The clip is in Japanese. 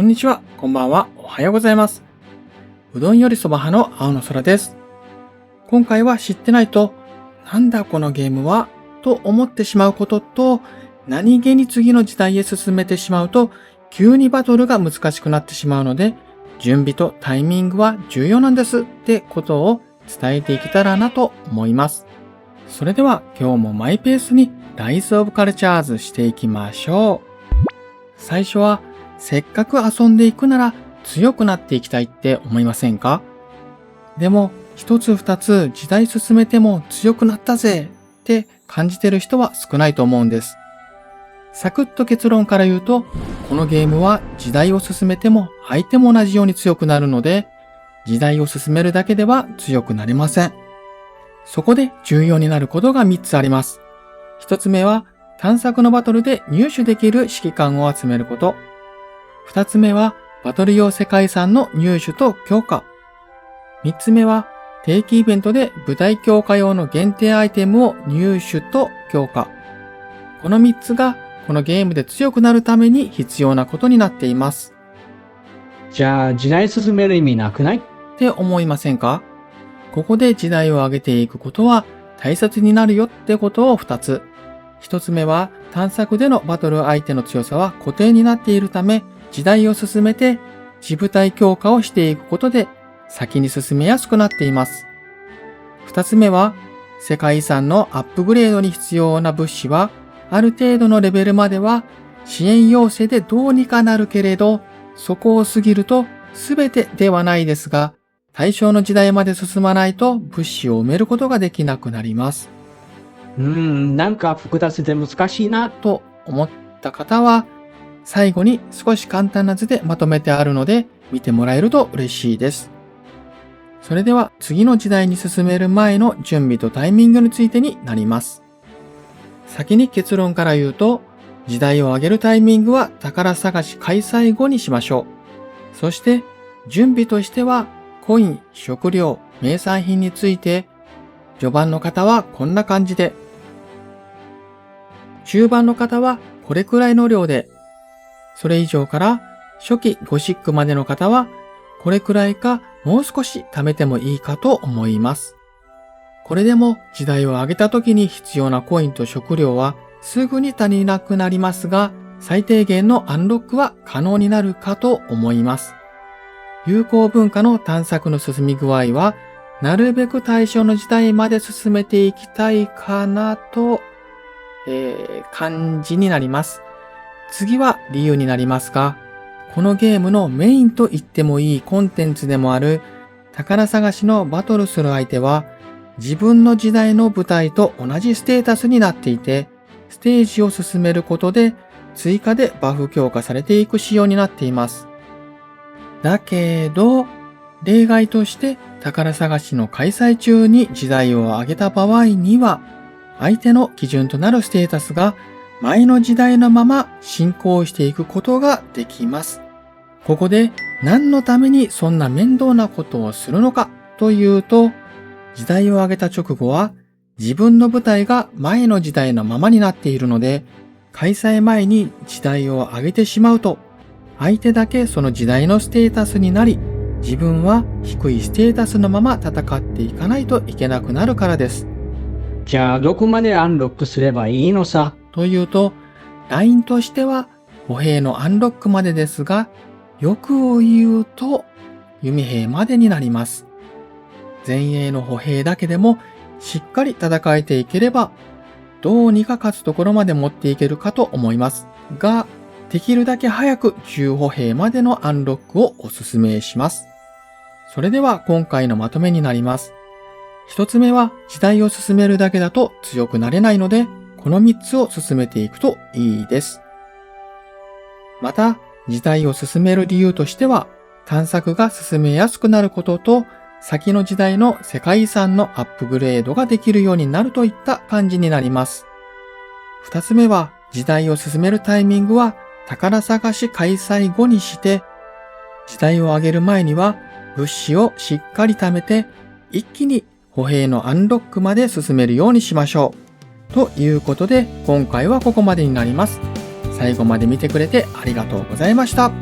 んにちは、こんばんは、おはようございます。うどんよりそば派の青の空です。今回は知ってないと、なんだこのゲームはと思ってしまうことと、何気に次の時代へ進めてしまうと、急にバトルが難しくなってしまうので、準備とタイミングは重要なんですってことを伝えていけたらなと思います。それでは今日もマイペースにライズオブカルチャーズしていきましょう。最初は、せっかく遊んでいくなら強くなっていきたいって思いませんか？でも一つ二つ時代進めても強くなったぜって感じてる人は少ないと思うんです。サクッと結論から言うと、このゲームは時代を進めても相手も同じように強くなるので、時代を進めるだけでは強くなれません。そこで重要になることが3つあります。1つ目は探索のバトルで入手できる指揮官を集めること。2つ目はバトル用世界遺産の入手と強化。3つ目は定期イベントで部隊強化用の限定アイテムを入手と強化。この3つがこのゲームで強くなるために必要なことになっています。じゃあ時代進める意味なくない？って思いませんか？ここで時代を上げていくことは大切になるよってことを2つ。1つ目は探索でのバトル相手の強さは固定になっているため、時代を進めて自部隊強化をしていくことで先に進めやすくなっています。2つ目は世界遺産のアップグレードに必要な物資はある程度のレベルまでは支援要請でどうにかなるけれど、そこを過ぎると全てではないですが、対象の時代まで進まないと物資を埋めることができなくなります。なんか複雑で難しいな。と思った方は、最後に少し簡単な図でまとめてあるので見てもらえると嬉しいです。それでは次の時代に進める前の準備とタイミングについてになります。先に結論から言うと、時代を上げるタイミングは宝探し開催後にしましょう。そして準備としてはコイン、食料、名産品について序盤の方はこんな感じで、中盤の方はこれくらいの量で、それ以上から初期ゴシックまでの方はこれくらいかもう少し貯めてもいいかと思います。これでも時代を上げた時に必要なコインと食料はすぐに足りなくなりますが、最低限のアンロックは可能になるかと思います。有効文化の探索の進み具合はなるべく対象の時代まで進めていきたいかなと、感じになります。次は理由になりますが、このゲームのメインと言ってもいいコンテンツでもある宝探しのバトルする相手は自分の時代の舞台と同じステータスになっていて、ステージを進めることで追加でバフ強化されていく仕様になっています。だけど、例外として宝探しの開催中に時代を上げた場合には、相手の基準となるステータスが前の時代のまま進行していくことができます。ここで何のためにそんな面倒なことをするのかというと、時代を上げた直後は自分の舞台が前の時代のままになっているので、開催前に時代を上げてしまうと、相手だけその時代のステータスになり、自分は低いステータスのまま戦っていかないといけなくなるからです。じゃあどこまでアンロックすればいいのさ？というと、ラインとしては歩兵のアンロックまでですが、欲を言うと弓兵までになります。前衛の歩兵だけでもしっかり戦えていければ、どうにか勝つところまで持っていけるかと思いますが、できるだけ早く10歩兵までのアンロックをお勧めします。それでは今回のまとめになります。一つ目は時代を進めるだけだと強くなれないので、この3つを進めていくといいです。また、時代を進める理由としては、探索が進めやすくなることと、先の時代の世界遺産のアップグレードができるようになるといった感じになります。二つ目は、時代を進めるタイミングは宝探し開催後にして、時代を上げる前には物資をしっかり貯めて、一気に歩兵のアンロックまで進めるようにしましょう。ということで、今回はここまでになります。最後まで見てくれてありがとうございました。